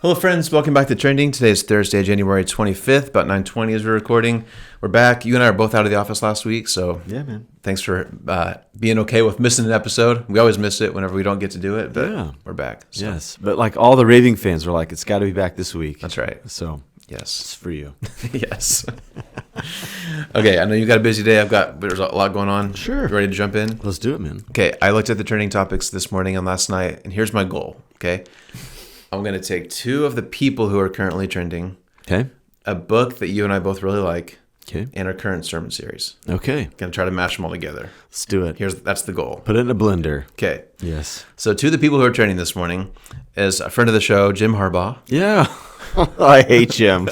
Hello, friends. Welcome back to Trending. Today is Thursday, January 25th, about 9:20 as we're recording. We're back. You and I are both out of the office last week, so yeah, man. Thanks for being okay with missing an episode. We always miss it whenever we don't get to do it, but we're back. So. Yes, but like all the raving fans were like, it's got to be back this week. That's right. So yes, it's for you. Yes. Okay, I know you've got a busy day. There's a lot going on. Sure. You ready to jump in? Let's do it, man. Okay, I looked at the trending topics this morning and last night, and here's my goal. Okay. I'm going to take two of the people who are currently trending, okay, a book that you and I both really like, okay, and our current sermon series. Okay. Going to try to mash them all together. Let's do it. That's the goal. Put it in a blender. Okay. Yes. So two of the people who are trending this morning is a friend of the show, Jim Harbaugh. Yeah. I hate Jim.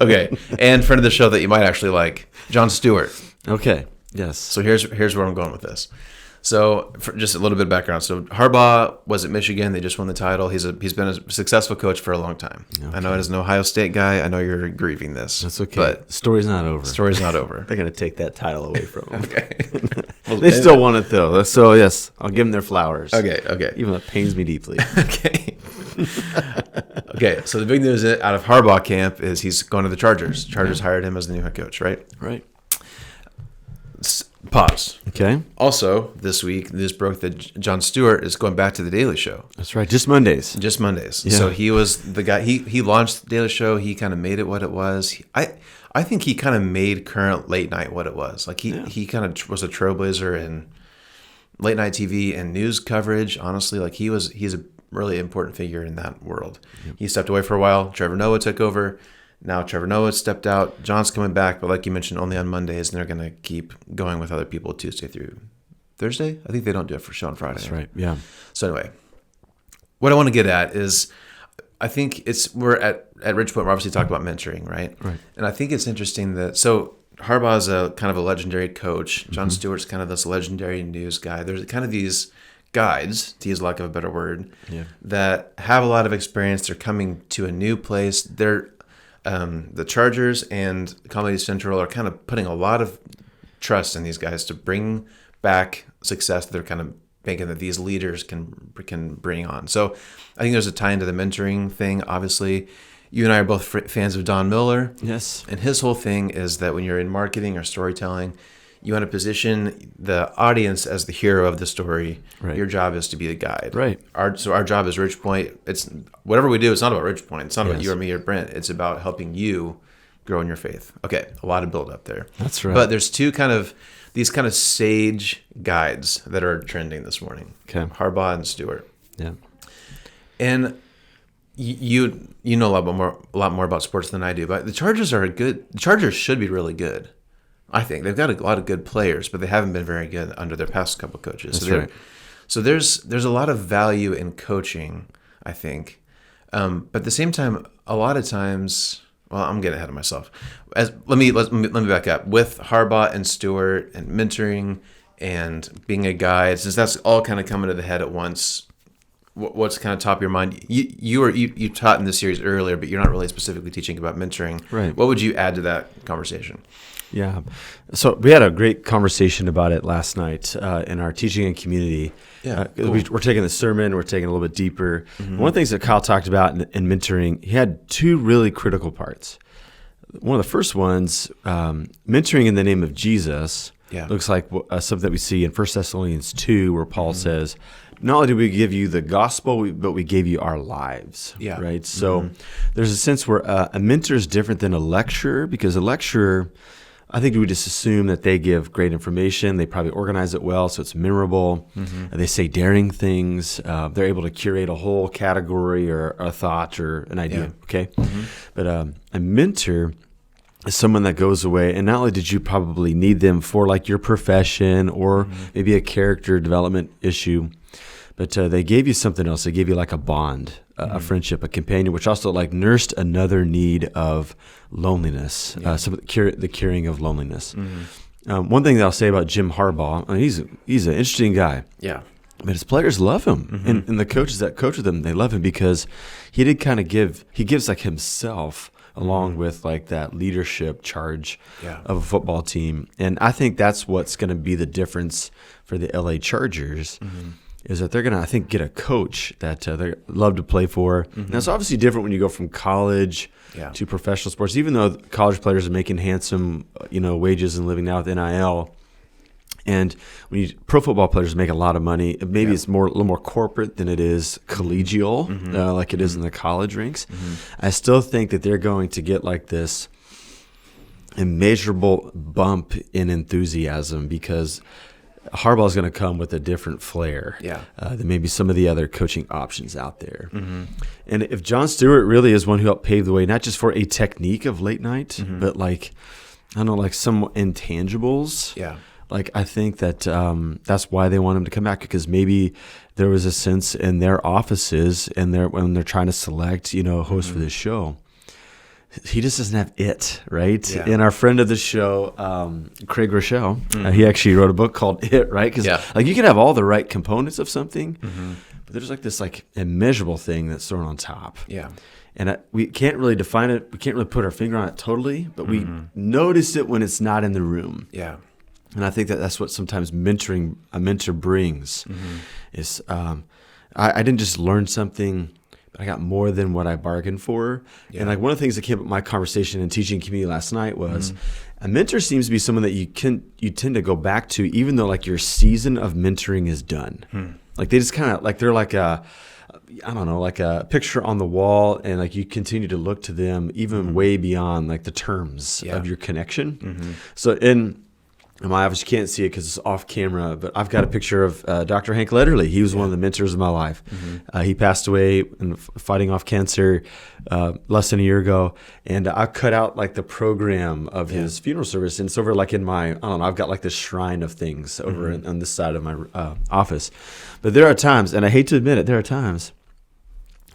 Okay. And friend of the show that you might actually like, Jon Stewart. Okay. Yes. So here's where I'm going with this. So for just a little bit of background. So Harbaugh was at Michigan. They just won the title. He's been a successful coach for a long time. Okay. I know as an Ohio State guy, I know you're grieving this. That's okay. But story's not over. Story's not over. They're going to take that title away from them. Okay. They still want it, though. So, yes, I'll give them their flowers. Okay. Even though it pains me deeply. Okay. Okay, so the big news out of Harbaugh camp is he's going to the Chargers. Chargers hired him as the new head coach, right? Right. Pause. Okay. Also, this week, news broke that Jon Stewart is going back to The Daily Show. That's right. Just Mondays. Just Mondays. Yeah. So he was the guy. He launched The Daily Show. He kind of made it what it was. I think he kind of made current late night what it was. Like he kind of was a trailblazer in late night TV and news coverage. Honestly, like he's a really important figure in that world. Yep. He stepped away for a while. Trevor Noah took over. Now Trevor Noah stepped out. John's coming back, but like you mentioned, only on Mondays, and they're going to keep going with other people Tuesday through Thursday. I think they don't do it for show on Friday. That's right. Yeah. So anyway, what I want to get at is, I think we're at Ridgepoint. We're obviously talking about mentoring, right? Right. And I think it's interesting that Harbaugh is a kind of a legendary coach. Jon Stewart's kind of this legendary news guy. There's kind of these guides, to use lack of a better word, that have a lot of experience. They're coming to a new place. The Chargers and Comedy Central are kind of putting a lot of trust in these guys to bring back success that they're kind of thinking that these leaders can bring on. So I think there's a tie into the mentoring thing. Obviously, you and I are both fans of Don Miller. Yes. And his whole thing is that when you're in marketing or storytelling, you want to position the audience as the hero of the story. Right. Your job is to be the guide. Right. Our job is Ridgepoint. It's whatever we do. It's not about Ridgepoint. It's not about you or me or Brent. It's about helping you grow in your faith. Okay, a lot of build up there. That's right. But there's these kind of sage guides that are trending this morning. Okay. Harbaugh and Stewart. Yeah. And you know a lot more about sports than I do. But the Chargers should be really good. I think they've got a lot of good players, but they haven't been very good under their past couple coaches. That's right. So there's a lot of value in coaching, I think. But at the same time, a lot of times, well, I'm getting ahead of myself. Let me back up. With Harbaugh and Stewart and mentoring and being a guide, since that's all kind of coming to the head at once, what's kind of top of your mind? You taught in this series earlier, but you're not really specifically teaching about mentoring. Right. What would you add to that conversation? Yeah. So we had a great conversation about it last night in our teaching and community. Yeah. Cool. We're taking the sermon, we're taking a little bit deeper. Mm-hmm. One of the things that Kyle talked about in mentoring, he had two really critical parts. One of the first ones, mentoring in the name of Jesus, looks like something that we see in 1 Thessalonians 2, where Paul says, not only did we give you the gospel, but we gave you our lives. Yeah. Right? So there's a sense where a mentor is different than a lecturer, because a lecturer, I think we just assume that they give great information. They probably organize it well, so it's memorable. Mm-hmm. They say daring things. They're able to curate a whole category or a thought or an idea. Yeah. Okay, but a mentor is someone that goes away, and not only did you probably need them for like your profession or maybe a character development issue, but they gave you something else. They gave you like a bond, a friendship, a companion, which also like nursed another need of loneliness, the curing of loneliness. One thing that I'll say about Jim Harbaugh, I mean, he's an interesting guy. Yeah. But his players love him, and the coaches that coach with him, they love him because he gives like himself along with like that leadership charge of a football team. And I think that's what's going to be the difference for the LA Chargers is that they're going to, I think, get a coach that they love to play for. Mm-hmm. Now, it's obviously different when you go from college to professional sports, even though college players are making handsome, wages and living now with NIL. And when pro football players make a lot of money, maybe it's a little more corporate than it is collegial, like it is in the college ranks. Mm-hmm. I still think that they're going to get like this immeasurable bump in enthusiasm because Harbaugh is going to come with a different flair than maybe some of the other coaching options out there. Mm-hmm. And if Jon Stewart really is one who helped pave the way, not just for a technique of late night, but like some intangibles. Yeah. Like I think that that's why they want him to come back, because maybe there was a sense in their offices and when they're trying to select, a host for this show. He just doesn't have it, right? Yeah. And our friend of the show, Craig Rochelle, he actually wrote a book called It, right? Because you can have all the right components of something, but there's like this immeasurable thing that's thrown on top. Yeah. And we can't really define it. We can't really put our finger on it totally, but we notice it when it's not in the room. Yeah. And I think that's what sometimes a mentor brings is I didn't just learn something, I got more than what I bargained for. Yeah. And one of the things that came up in my conversation and teaching community last night was a mentor seems to be someone that you tend to go back to even though your season of mentoring is done. Like they just kind of they're like a picture on the wall, and you continue to look to them even way beyond the terms of your connection. So in my office, you can't see it because it's off camera, but I've got a picture of Dr. Hank Letterly. He was one of the mentors of my life. He passed away fighting off cancer less than a year ago, and I cut out the program of his funeral service, and it's over in my, I've got this shrine of things over on this side of my office. But there are times, and I hate to admit it, there are times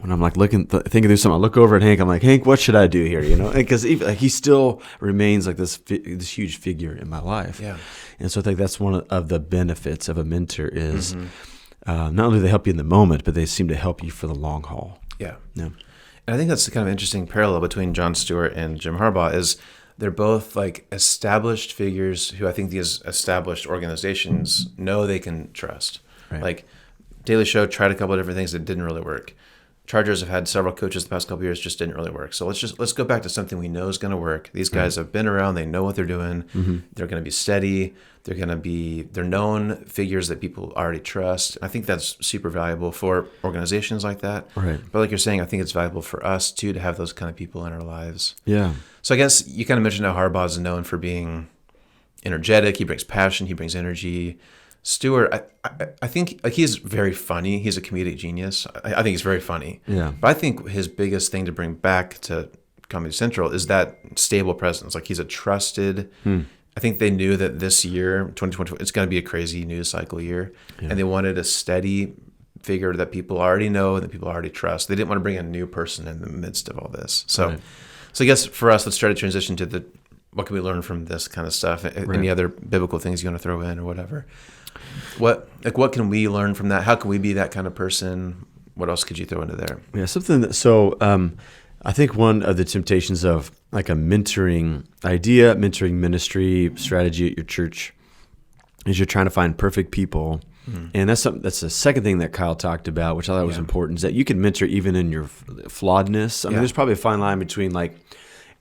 when I'm thinking through something, I look over at Hank. I'm like, Hank, what should I do here? Because he still remains this huge figure in my life. Yeah. And so I think that's one of the benefits of a mentor is not only do they help you in the moment, but they seem to help you for the long haul. Yeah. Yeah. And I think that's the kind of interesting parallel between Jon Stewart and Jim Harbaugh is they're both established figures who I think these established organizations know they can trust. Right. Daily Show tried a couple of different things that didn't really work. Chargers have had several coaches the past couple of years, just didn't really work. So let's go back to something we know is going to work. These guys have been around; they know what they're doing. They're going to be steady. They're known figures that people already trust. I think that's super valuable for organizations like that. Right. But like you're saying, I think it's valuable for us too to have those kind of people in our lives. Yeah. So I guess you kind of mentioned how Harbaugh is known for being energetic. He brings passion. He brings energy. Stewart, I think he's very funny. He's a comedic genius. I think he's very funny. Yeah. But I think his biggest thing to bring back to Comedy Central is that stable presence. He's a trusted. I think they knew that this year, 2020, it's going to be a crazy news cycle year, and they wanted a steady figure that people already know and that people already trust. They didn't want to bring a new person in the midst of all this. So I guess for us, let's try to transition to what can we learn from this kind of stuff? Any other biblical things you want to throw in or whatever? What can we learn from that? How can we be that kind of person? What else could you throw into there? Yeah, something that, I think one of the temptations of a mentoring idea, mentoring ministry strategy at your church is you're trying to find perfect people. And that's the second thing that Kyle talked about, which I thought was important, is that you can mentor even in your flawedness. I mean, there's probably a fine line between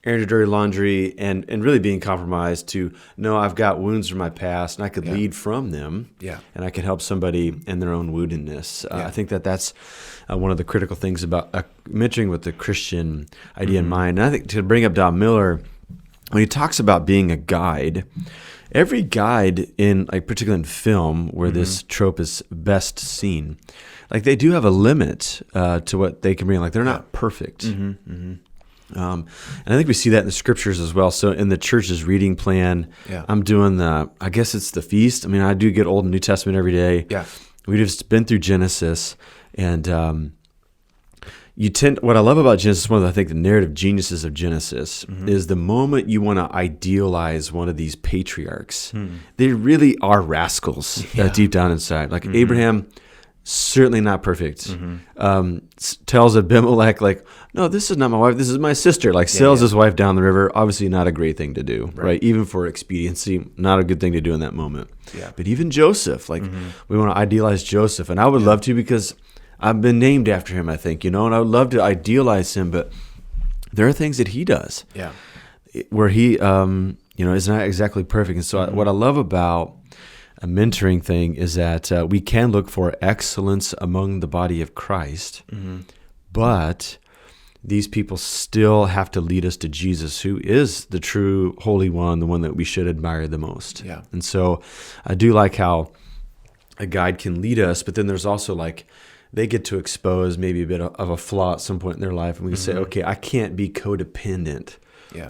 airing your dirty laundry and really being compromised to, no, I've got wounds from my past and I could lead from them and I can help somebody in their own woundedness. I think that's one of the critical things about mentoring with the Christian idea in mind. And I think to bring up Don Miller, when he talks about being a guide, every guide in particularly in film where this trope is best seen, they do have a limit to what they can bring. They're not perfect. And I think we see that in the scriptures as well. So in the church's reading plan, I'm doing I guess it's the feast. I mean, I do get Old and New Testament every day. Yeah. We've just been through Genesis, and what I love about Genesis, one of I think the narrative geniuses of Genesis is the moment you want to idealize one of these patriarchs, they really are rascals deep down inside. Abraham, certainly not perfect. Tells Abimelech, like, no, this is not my wife. This is my sister. Like, sells his wife down the river. Obviously not a great thing to do, right? Even for expediency, not a good thing to do in that moment. Yeah. But even Joseph, like, we want to idealize Joseph. And I would love to, because I've been named after him, I think, and I would love to idealize him. But there are things that he does where he, is not exactly perfect. And so what I love about a mentoring thing is that we can look for excellence among the body of Christ, but these people still have to lead us to Jesus, who is the true Holy One, the one that we should admire the most. Yeah. And so I do like how a guide can lead us, but then there's also like they get to expose maybe a bit of a flaw at some point in their life, and we can say, okay, I can't be codependent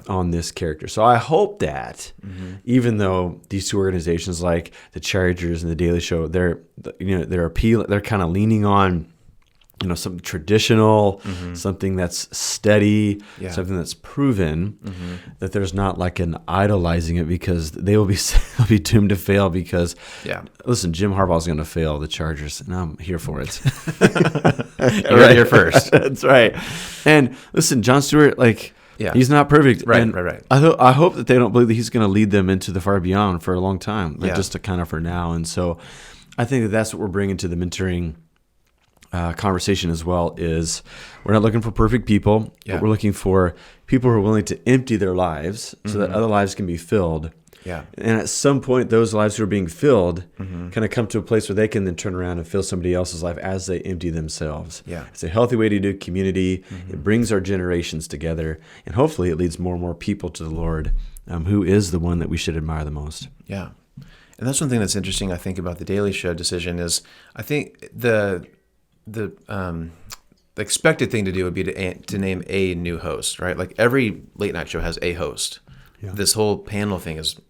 on this character. So I hope that even though these two organizations like the Chargers and the Daily Show, they're appealing, they're kind of leaning on, some traditional, something that's steady, something that's proven, that there's not like an idolizing it, because they'll be doomed to fail because, listen, Jim Harbaugh's going to fail the Chargers, and I'm here for it. You're here first. That's right. And listen, Jon Stewart, like, he's not perfect. Right. I hope that they don't believe that he's going to lead them into the far beyond for a long time, just to kind of for now. And so I think that that's what we're bringing to the mentoring conversation as well, is we're not looking for perfect people, but we're looking for people who are willing to empty their lives so that other lives can be filled. Yeah. And at some point, those lives who are being filled kind of come to a place where they can then turn around and fill somebody else's life as they empty themselves. Yeah. It's a healthy way to do community. It brings our generations together, and hopefully it leads more and more people to the Lord, who is the one that we should admire the most. Yeah. And that's one thing that's interesting, I think, about the Daily Show decision is, I think the expected thing to do would be to name a new host, right? Like every late night show has a host. Yeah. This whole panel thing is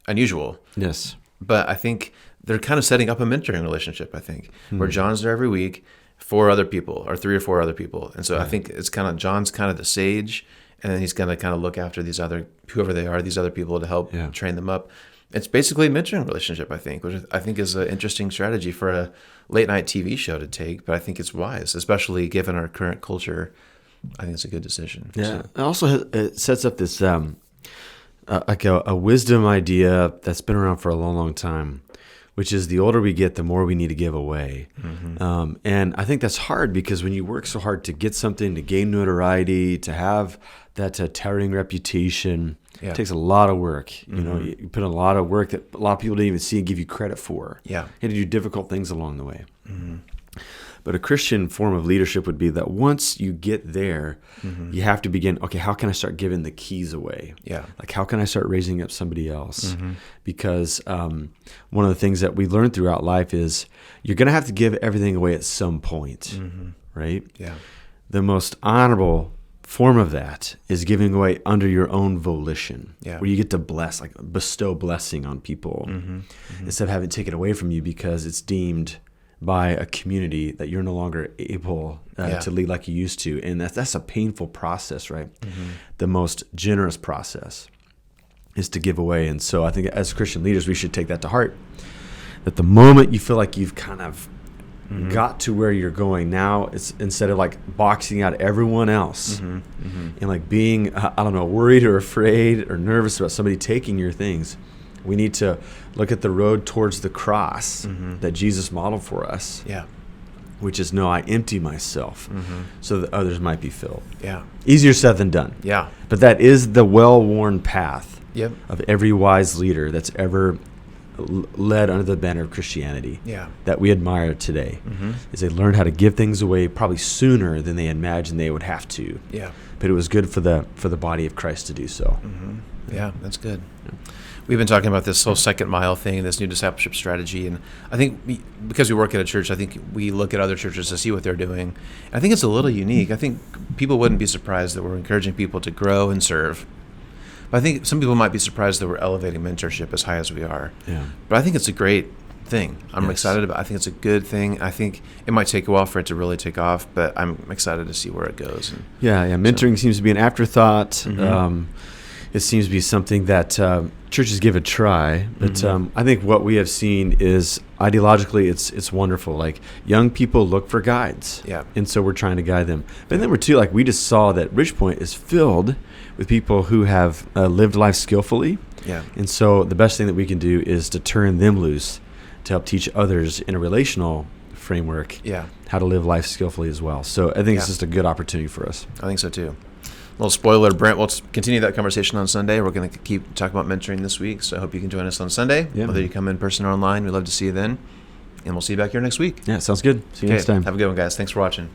unusual. Yes. But I think they're kind of setting up a mentoring relationship, I think, where John's there every week, 4 other people or 3 or 4 other people. And so I think it's kind of, John's kind of the sage, and then he's going to kind of look after these other, whoever they are, these other people to help train them up. It's basically a mentoring relationship, I think, which I think is an interesting strategy for a late night TV show to take, but I think it's wise, especially given our current culture. I think it's a good decision. Yeah. So. It also it sets up this like a wisdom idea that's been around for a long, long time, which is the older we get, the more we need to give away. And I think that's hard, because when you work so hard to get something, to gain notoriety, to have that towering reputation, it takes a lot of work. You put in a lot of work that a lot of people didn't even see and give you credit for. Yeah. You had to do difficult things along the way. But a Christian form of leadership would be that once you get there, you have to begin, okay, how can I start giving the keys away? Yeah. Like, how can I start raising up somebody else? Because one of the things that we learn throughout life is you're going to have to give everything away at some point, right? Yeah. The most honorable form of that is giving away under your own volition, where you get to bless, like bestow blessing on people instead of having it taken away from you because it's deemed by a community that you're no longer able to lead like you used to. And that's a painful process, right? The most generous process is to give away. And so I think as Christian leaders, we should take that to heart, that the moment you feel like you've kind of got to where you're going, now it's instead of like boxing out everyone else and like being, worried or afraid or nervous about somebody taking your things, we need to look at the road towards the cross that Jesus modeled for us. Yeah. Which is, no, I empty myself so that others might be filled. Yeah. Easier said than done. Yeah. But that is the well-worn path of every wise leader that's ever led under the banner of Christianity that we admire today. Is they learned how to give things away probably sooner than they imagined they would have to. Yeah. But it was good for the body of Christ to do so. Yeah, that's good. Yeah. We've been talking about this whole second mile thing, this new discipleship strategy, and I think because we work at a church, I think we look at other churches to see what they're doing. I think it's a little unique. I think people wouldn't be surprised that we're encouraging people to grow and serve. But I think some people might be surprised that we're elevating mentorship as high as we are. Yeah. But I think it's a great thing. I'm excited about it. I think it's a good thing. I think it might take a while for it to really take off, but I'm excited to see where it goes. And mentoring seems to be an afterthought. It seems to be something that churches give a try, but I think what we have seen is ideologically, it's wonderful. Like, young people look for guides. Yeah. And so we're trying to guide them. But then like we just saw that Ridgepoint is filled with people who have lived life skillfully. Yeah. And so the best thing that we can do is to turn them loose to help teach others in a relational framework how to live life skillfully as well. So I think it's just a good opportunity for us. I think so too. Little spoiler, Brent, we'll continue that conversation on Sunday. We're going to keep talking about mentoring this week, so I hope you can join us on Sunday. Yeah. Whether you come in person or online, we'd love to see you then. And we'll see you back here next week. Yeah, sounds good. See you next time. Have a good one, guys. Thanks for watching.